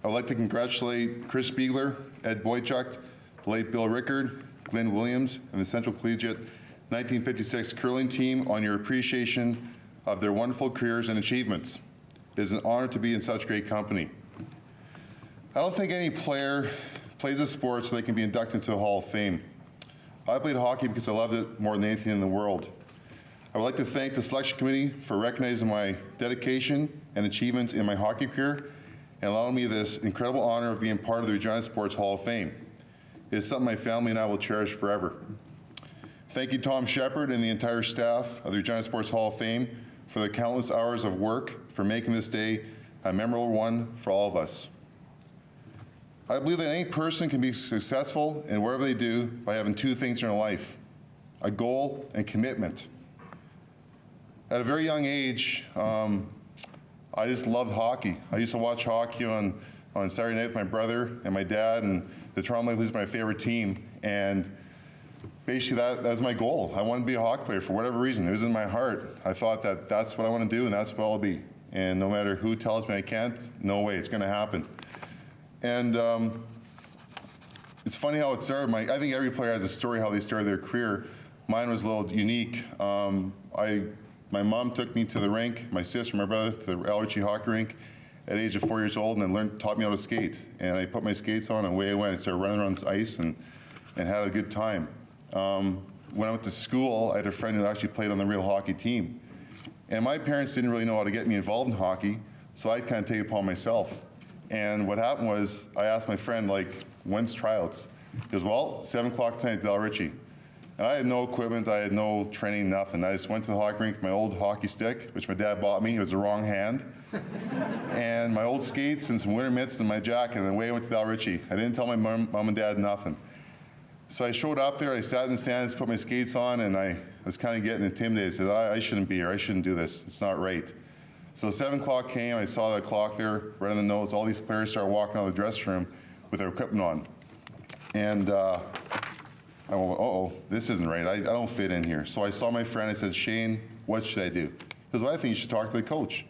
Speaker 8: I would like to congratulate Chris Spiegler, Ed Boychuk, the late Bill Rickard, Glenn Williams, and the Central Collegiate 1956 curling team on your appreciation of their wonderful careers and achievements. It is an honor to be in such great company. I don't think any player plays a sport so they can be inducted into the Hall of Fame. I played hockey because I loved it more than anything in the world. I would like to thank the selection committee for recognizing my dedication and achievements in my hockey career and allowing me this incredible honor of being part of the Regina Sports Hall of Fame. It is something my family and I will cherish forever. Thank you, Tom Shepard and the entire staff of the Regina Sports Hall of Fame for their countless hours of work for making this day a memorable one for all of us. I believe that any person can be successful in whatever they do by having 2 things in their life: a goal and commitment. At a very young age, I just loved hockey. I used to watch hockey on Saturday night with my brother and my dad, and the Toronto Maple Leafs was my favorite team. And basically that was my goal. I wanted to be a hockey player for whatever reason. It was in my heart. I thought that that's what I want to do and that's what I'll be. And no matter who tells me I can't, no way, it's going to happen. And it's funny how it started. I think every player has a story how they started their career. Mine was a little unique. My mom took me to the rink, my sister, my brother, to the Ritchie hockey rink at the age of 4 years old, and taught me how to skate. And I put my skates on, and away I went. I started running around this ice and had a good time. When I went to school, I had a friend who actually played on the real hockey team. And my parents didn't really know how to get me involved in hockey, so I kind of take it upon myself. And what happened was, I asked my friend, like, when's tryouts? He goes, well, 7 o'clock tonight at Ritchie. And I had no equipment, I had no training, nothing. I just went to the hockey rink with my old hockey stick, which my dad bought me. It was the wrong hand. And my old skates and some winter mitts and my jacket, and away I went to Ritchie. I didn't tell my mom and dad nothing. So I showed up there, I sat in the stands, put my skates on, and I was kind of getting intimidated. I said, I shouldn't be here, I shouldn't do this, it's not right. So 7 o'clock came, I saw that clock there, right on the nose, all these players started walking out of the dressing room with their equipment on. And I went, uh-oh, this isn't right, I don't fit in here. So I saw my friend, I said, Shane, what should I do? He goes, well, I think you should talk to the coach.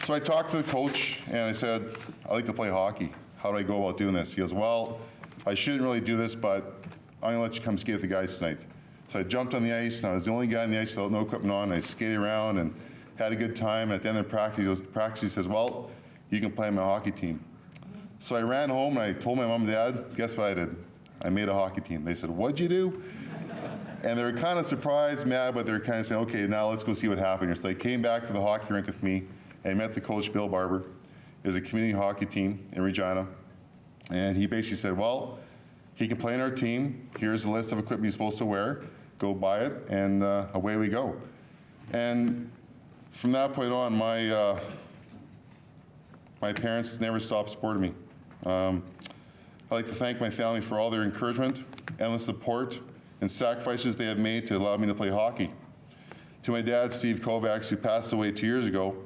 Speaker 8: So I talked to the coach, and I said, I like to play hockey. How do I go about doing this? He goes, well, I shouldn't really do this, but I'm gonna let you come skate with the guys tonight. So I jumped on the ice, and I was the only guy on the ice without no equipment on. I skated around and had a good time. And at the end of practice, he says, well, you can play on my hockey team. So I ran home, and I told my mom and dad, guess what I did? I made a hockey team. They said, what'd you do? And they were kind of surprised, mad, but they were kind of saying, okay, now let's go see what happened here. So they came back to the hockey rink with me, and I met the coach, Bill Barber. It was a community hockey team in Regina. And he basically said, well, he can play in our team. Here's a list of equipment he's supposed to wear. Go buy it, and away we go. And from that point on, my parents never stopped supporting me. I'd like to thank my family for all their encouragement, endless support, and sacrifices they have made to allow me to play hockey. To my dad, Steve Kovacs, who passed away 2 years ago,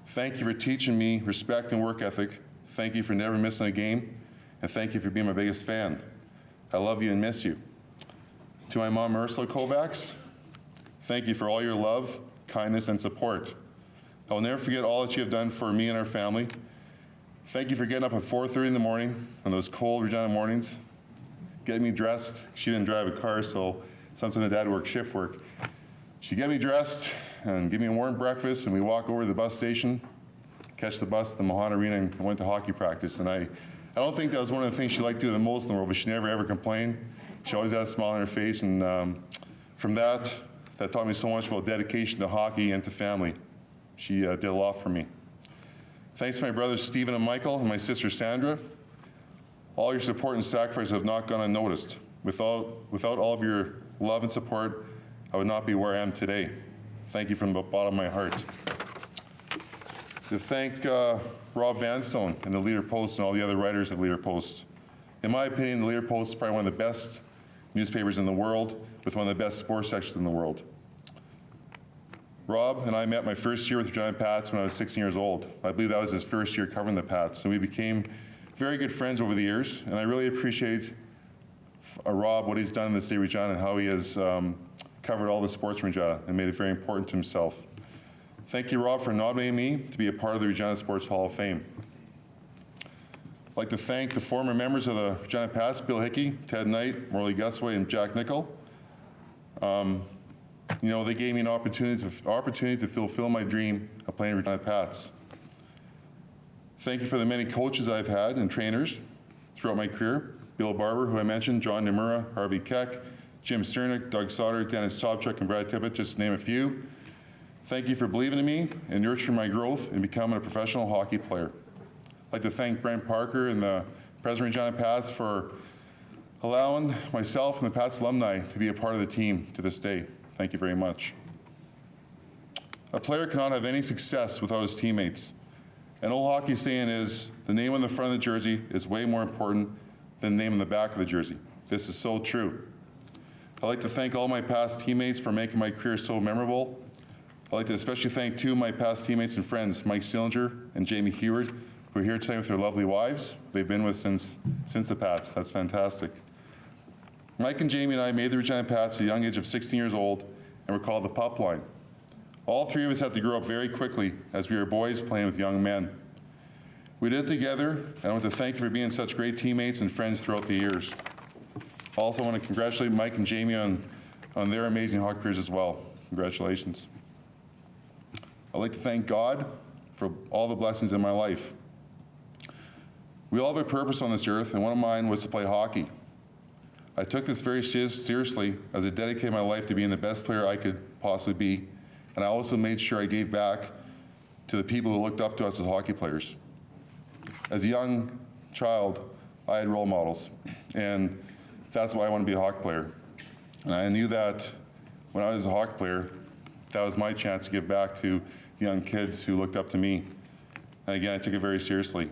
Speaker 8: thank you for teaching me respect and work ethic. Thank you for never missing a game, and thank you for being my biggest fan. I love you and miss you. To my mom, Ursula Kovacs, thank you for all your love, kindness, and support. I will never forget all that you have done for me and our family. Thank you for getting up at 4:30 in the morning on those cold Regina mornings, getting me dressed. She didn't drive a car, so sometimes my dad worked shift work. She'd get me dressed and give me a warm breakfast, and we walk over to the bus station, catch the bus to the Mahana Arena, and went to hockey practice. And I don't think that was one of the things she liked to do the most in the world, but she never ever complained. She always had a smile on her face, and from that taught me so much about dedication to hockey and to family. She did a lot for me. Thanks to my brothers Stephen and Michael and my sister Sandra. All your support and sacrifice have not gone unnoticed. Without all of your love and support, I would not be where I am today. Thank you from the bottom of my heart. To thank Rob Vanstone and the Leader Post and all the other writers of Leader Post. In my opinion, the Leader Post is probably one of the best newspapers in the world, with one of the best sports sections in the world. Rob and I met my first year with the Regina Pats when I was 16 years old. I believe that was his first year covering the Pats, and we became very good friends over the years, and I really appreciate Rob, what he's done in the city of Regina, and how he has covered all the sports in Regina and made it very important to himself. Thank you, Rob, for nominating me to be a part of the Regina Sports Hall of Fame. I'd like to thank the former members of the Regina Pats, Bill Hickey, Ted Knight, Morley Gusway, and Jack Nickel. They gave me an opportunity to fulfill my dream of playing Regina Pats. Thank you for the many coaches I've had and trainers throughout my career. Bill Barber, who I mentioned, John Nemura, Harvey Keck, Jim Cernick, Doug Sauter, Dennis Topchuk, and Brad Tippett, just to name a few. Thank you for believing in me and nurturing my growth in becoming a professional hockey player. I'd like to thank Brent Parker and the President of Regina Pats for allowing myself and the Pats alumni to be a part of the team to this day. Thank you very much. A player cannot have any success without his teammates. An old hockey saying is, the name on the front of the jersey is way more important than the name on the back of the jersey. This is so true. I'd like to thank all my past teammates for making my career so memorable. I'd like to especially thank two of my past teammates and friends, Mike Sillinger and Jamie Heward, who are here tonight with their lovely wives. They've been with since the Pats. That's fantastic. Mike and Jamie and I made the Regina Pats at a young age of 16 years old and were called the Pup Line. All three of us had to grow up very quickly as we were boys playing with young men. We did it together, and I want to thank you for being such great teammates and friends throughout the years. Also, I want to congratulate Mike and Jamie on their amazing hockey careers as well. Congratulations. I'd like to thank God for all the blessings in my life. We all have a purpose on this earth, and one of mine was to play hockey. I took this very seriously as I dedicated my life to being the best player I could possibly be, and I also made sure I gave back to the people who looked up to us as hockey players. As a young child, I had role models, and that's why I wanted to be a hockey player. And I knew that when I was a hockey player, that was my chance to give back to the young kids who looked up to me. And again, I took it very seriously.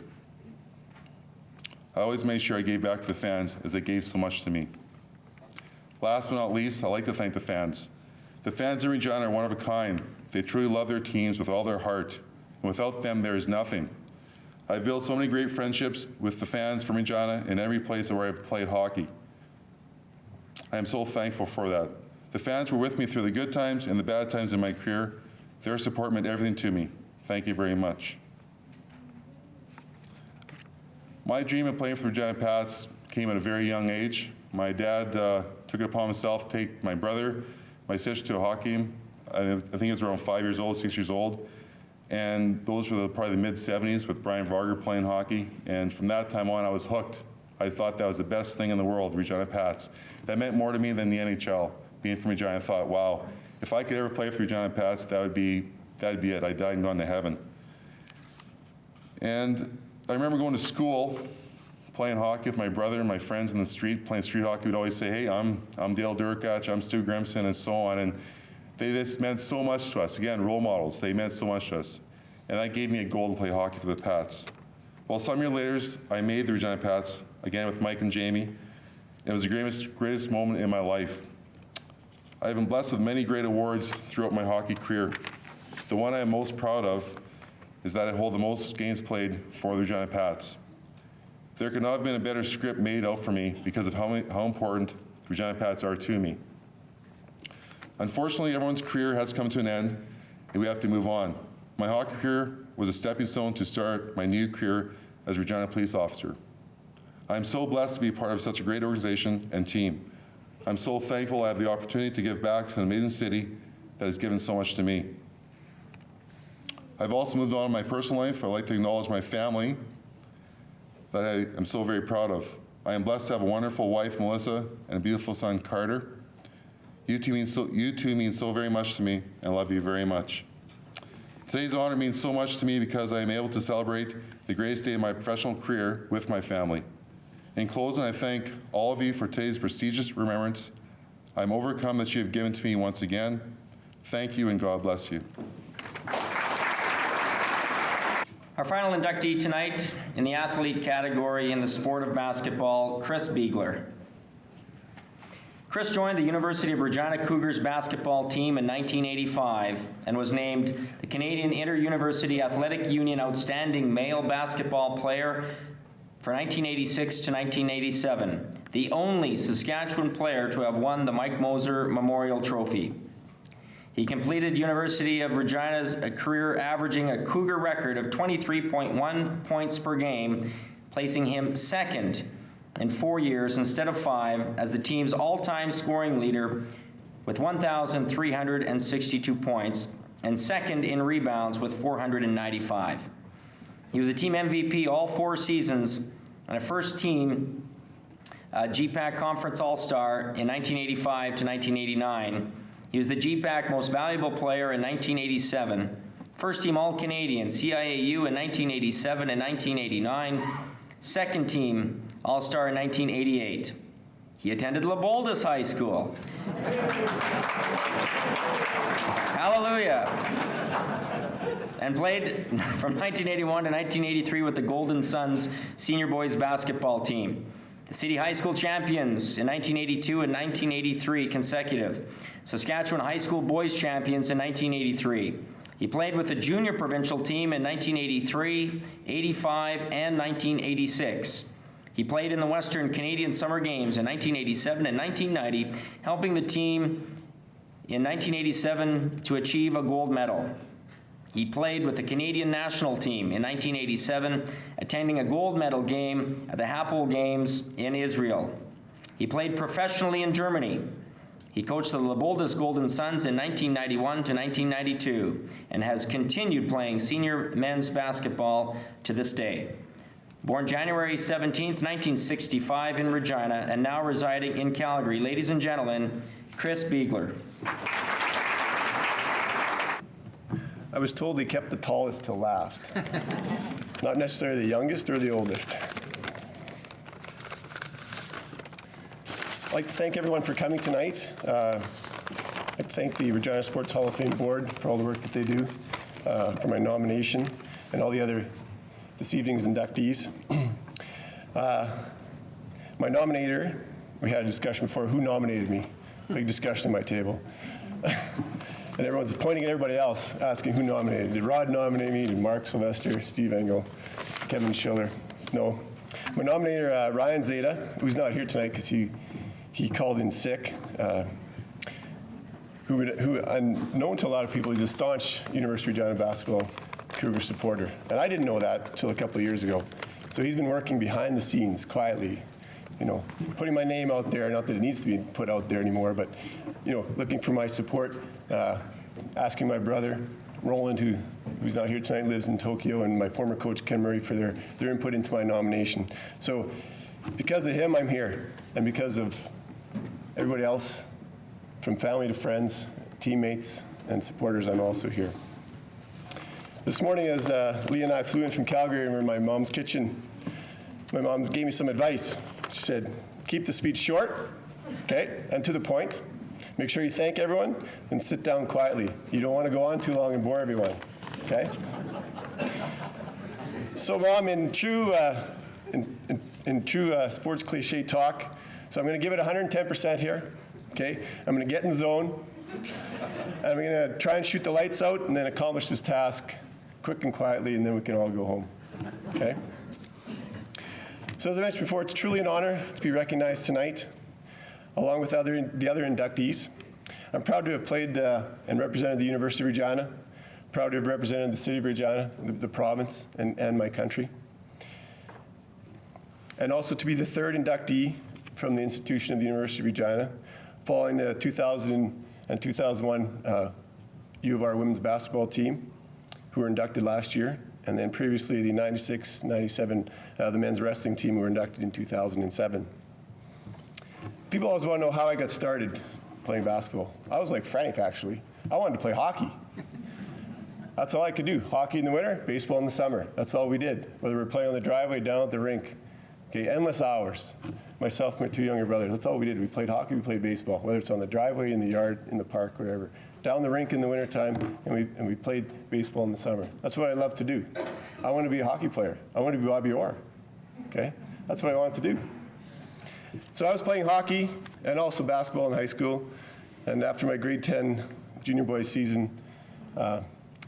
Speaker 8: I always made sure I gave back to the fans as they gave so much to me. Last but not least, I'd like to thank the fans. The fans in Regina are one of a kind. They truly love their teams with all their heart. And without them, there is nothing. I've built so many great friendships with the fans from Regina in every place where I've played hockey. I am so thankful for that. The fans were with me through the good times and the bad times in my career. Their support meant everything to me. Thank you very much. My dream of playing for Regina Pats came at a very young age. My dad took it upon himself to take my brother, my sister to a hockey game. I think it was around 5 years old, 6 years old. And those were probably the mid-'70s with Brian Varga playing hockey. And from that time on, I was hooked. I thought that was the best thing in the world, Regina Pats. That meant more to me than the NHL. Being from Regina, I thought, wow, if I could ever play for Regina Pats, that'd be it. I died and gone to heaven. And I remember going to school, playing hockey with my brother and my friends in the street, playing street hockey. We'd always say, hey, I'm Dale Durkach, I'm Stu Grimson, and so on. And this meant so much to us. Again, role models, they meant so much to us. And that gave me a goal to play hockey for the Pats. Well, some years later, I made the Regina Pats, again with Mike and Jamie. It was the greatest moment in my life. I have been blessed with many great awards throughout my hockey career. The one I am most proud of is that I hold the most games played for the Regina Pats. There could not have been a better script made out for me because of how important the Regina Pats are to me. Unfortunately, everyone's career has come to an end, and we have to move on. My hockey career was a stepping stone to start my new career as a Regina police officer. I am so blessed to be part of such a great organization and team. I'm so thankful I have the opportunity to give back to an amazing city that has given so much to me. I've also moved on in my personal life. I'd like to acknowledge my family that I am so very proud of. I am blessed to have a wonderful wife, Melissa, and a beautiful son, Carter. You two mean so very much to me, and I love you very much. Today's honor means so much to me because I am able to celebrate the greatest day of my professional career with my family. In closing, I thank all of you for today's prestigious remembrance. I'm overcome that you have given to me once again. Thank you, and God bless you.
Speaker 1: Our final inductee tonight in the athlete category in the sport of basketball, Chris Beegler. Chris joined the University of Regina Cougars basketball team in 1985 and was named the Canadian Inter-University Athletic Union Outstanding Male Basketball Player for 1986 to 1987, the only Saskatchewan player to have won the Mike Moser Memorial Trophy. He completed University of Regina's career averaging a Cougar record of 23.1 points per game, placing him second in 4 years instead of 5 as the team's all-time scoring leader with 1,362 points and second in rebounds with 495. He was a team MVP all 4 seasons and a first-team GPAC Conference All-Star in 1985 to 1989. He was the GPAC Most Valuable Player in 1987, first-team All-Canadian CIAU in 1987 and 1989, second-team All-Star in 1988. He attended La Boldis High School. Hallelujah. And played from 1981 to 1983 with the Golden Suns senior boys basketball team. The City High School champions in 1982 and 1983 consecutive. Saskatchewan High School boys champions in 1983. He played with the junior provincial team in 1983, 85, and 1986. He played in the Western Canadian Summer Games in 1987 and 1990, helping the team in 1987 to achieve a gold medal. He played with the Canadian national team in 1987, attending a gold medal game at the Hapoel Games in Israel. He played professionally in Germany. He coached the Leopoldus Golden Suns in 1991 to 1992 and has continued playing senior men's basketball to this day. Born January 17, 1965 in Regina and now residing in Calgary, ladies and gentlemen, Chris Beigler.
Speaker 9: I was told they kept the tallest to last. Not necessarily the youngest or the oldest. I'd like to thank everyone for coming tonight. I'd like to thank the Regina Sports Hall of Fame Board for all the work that they do, for my nomination, and all the other this evening's inductees. My nominator, we had a discussion before, who nominated me? Big discussion at my table. And everyone's pointing at everybody else, asking who nominated. Did Rod nominate me? Did Mark Sylvester, Steve Engel, Kevin Schiller? No. My nominator, Ryan Zeta, who's not here tonight because he called in sick, who unknown to a lot of people, he's a staunch University of Regina basketball Cougar supporter. And I didn't know that until a couple of years ago. So he's been working behind the scenes quietly, putting my name out there, not that it needs to be put out there anymore, but, looking for my support, asking my brother, Roland, who's not here tonight, lives in Tokyo, and my former coach, Ken Murray, for their input into my nomination. So because of him, I'm here. And because of everybody else, from family to friends, teammates, and supporters, I'm also here. This morning, as Lee and I flew in from Calgary, we were in my mom's kitchen. My mom gave me some advice. She said, keep the speech short, okay, and to the point. Make sure you thank everyone, and sit down quietly. You don't want to go on too long and bore everyone, okay? So, Mom, in true sports cliche talk, so I'm going to give it 110% here, okay? I'm going to get in the zone. I'm going to try and shoot the lights out and then accomplish this task quick and quietly, and then we can all go home, okay? So as I mentioned before, it's truly an honor to be recognized tonight, along with the other inductees. I'm proud to have played and represented the University of Regina, proud to have represented the city of Regina, the province, and my country. And also to be the third inductee from the institution of the University of Regina, following the 2000 and 2001 U of R women's basketball team, who were inducted last year, and then previously the 96, 97, the men's wrestling team who were inducted in 2007. People always want to know how I got started playing basketball. I was like Frank, actually. I wanted to play hockey. That's all I could do. Hockey in the winter, baseball in the summer. That's all we did. Whether we were playing on the driveway, down at the rink. Okay, endless hours. Myself and my two younger brothers, that's all we did. We played hockey, we played baseball, whether it's on the driveway, in the yard, in the park, whatever. Down the rink in the wintertime, and we played baseball in the summer. That's what I love to do. I want to be a hockey player. I want to be Bobby Orr. Okay? That's what I wanted to do. So I was playing hockey and also basketball in high school. And after my grade 10 junior boys season, I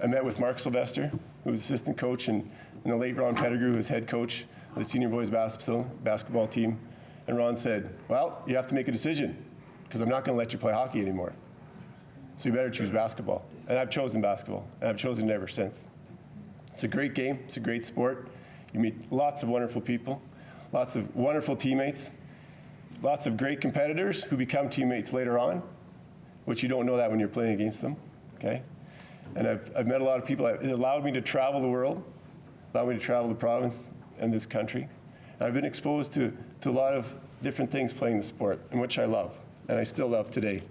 Speaker 9: met with Mark Sylvester, who was assistant coach, and the late Ron Pettigrew, who was head coach of the senior boys basketball team. And Ron said, well, you have to make a decision, because I'm not going to let you play hockey anymore. So you better choose basketball. And I've chosen basketball, and I've chosen it ever since. It's a great game. It's a great sport. You meet lots of wonderful people, lots of wonderful teammates, lots of great competitors who become teammates later on, which you don't know that when you're playing against them, okay? And I've met a lot of people. It allowed me to travel the world, allowed me to travel the province and this country. And I've been exposed to a lot of different things playing the sport, and which I love, and I still love today.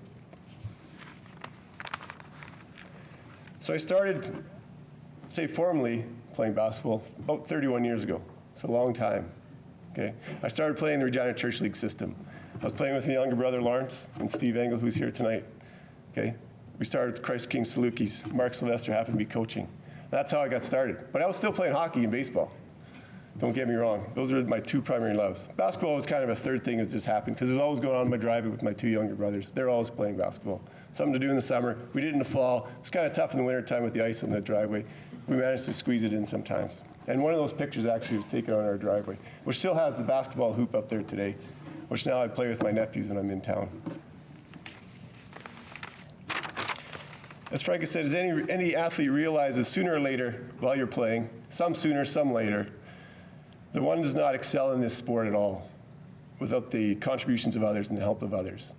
Speaker 9: So I started, say formally, playing basketball about 31 years ago. It's a long time, okay? I started playing the Regina Church League system. I was playing with my younger brother, Lawrence, and Steve Engel, who's here tonight, okay? We started with Christ King Salukis. Mark Sylvester happened to be coaching. That's how I got started. But I was still playing hockey and baseball. Don't get me wrong. Those are my two primary loves. Basketball was kind of a third thing that just happened, because it was always going on in my driveway with my two younger brothers. They're always playing basketball. Something to do in the summer. We did it in the fall. It's kind of tough in the wintertime with the ice on the driveway. We managed to squeeze it in sometimes. And one of those pictures actually was taken on our driveway, which still has the basketball hoop up there today, which now I play with my nephews when I'm in town. as Frank has said, as any athlete realizes sooner or later while you're playing, some sooner, some later, the one does not excel in this sport at all without the contributions of others and the help of others.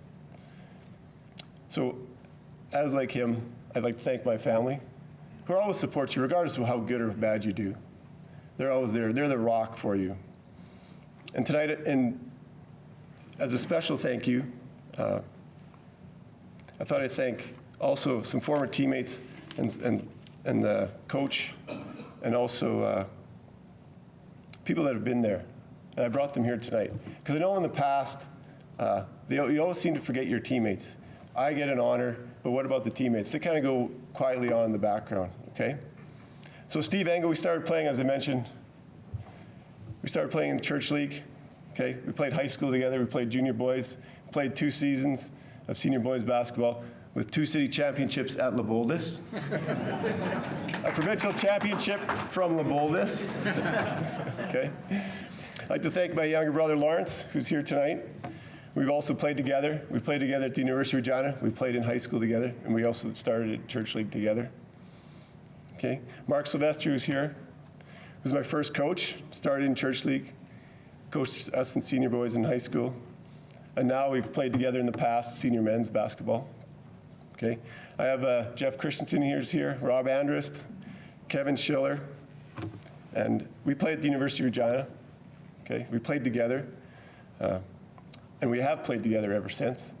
Speaker 9: So, as like him, I'd like to thank my family, who always supports you regardless of how good or bad you do. They're always there. They're the rock for you. And tonight, as a special thank you, I thought I'd thank also some former teammates and the coach, and also people that have been there. And I brought them here tonight because I know in the past you always seem to forget your teammates. I get an honor, but what about the teammates? They kind of go quietly on in the background. Okay. So Steve Engel, we started playing, as I mentioned. We started playing in the church league. Okay. We played high school together. We played junior boys. We played 2 seasons of senior boys basketball with 2 city championships at La Boldis. A provincial championship from La Boldis. Okay. I'd like to thank my younger brother Lawrence, who's here tonight. We've also played together. We played together at the University of Regina. We played in high school together, and we also started at church league together. Okay. Mark Sylvester, who's here, was my first coach. Started in church league, coached us in senior boys in high school, and now we've played together in the past, senior men's basketball. Okay. I have Jeff Christensen who's here, Rob Andrist, Kevin Schiller, and we played at the University of Regina. Okay. We played together, and we have played together ever since.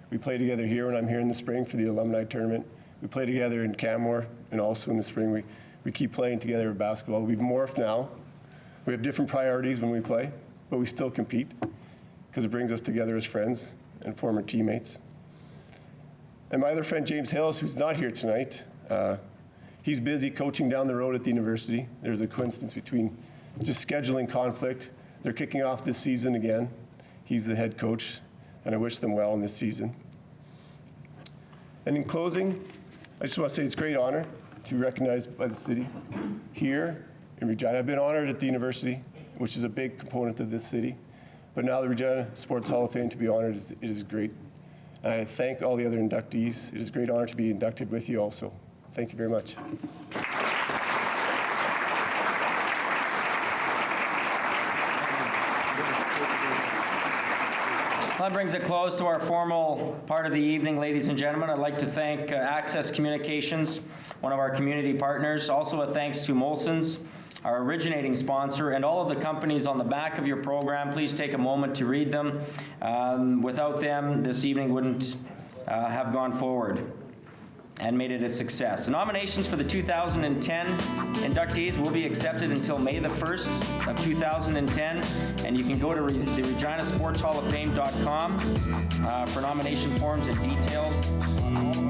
Speaker 9: We play together here when I'm here in the spring for the alumni tournament. We play together in Canmore, and also in the spring we keep playing together at basketball. We've morphed now. We have different priorities when we play, but we still compete because it brings us together as friends and former teammates. And my other friend, James Hillis, who's not here tonight, he's busy coaching down the road at the university. There's a coincidence between just scheduling conflict. They're kicking off this season again. He's the head coach, and I wish them well in this season. And in closing, I just want to say it's a great honor to be recognized by the city here in Regina. I've been honored at the university, which is a big component of this city. But now the Regina Sports Hall of Fame, to be honored, it is great. And I thank all the other inductees. It is a great honor to be inducted with you also. Thank you very much.
Speaker 1: That brings a close to our formal part of the evening, ladies and gentlemen. I'd like to thank Access Communications, one of our community partners. Also a thanks to Molson's, our originating sponsor, and all of the companies on the back of your program. Please take a moment to read them. Without them, this evening wouldn't have gone forward and made it a success. The nominations for the 2010 inductees will be accepted until May the 1st of 2010, and you can go to the ReginaSportsHallOfFame.com for nomination forms and details on all of them.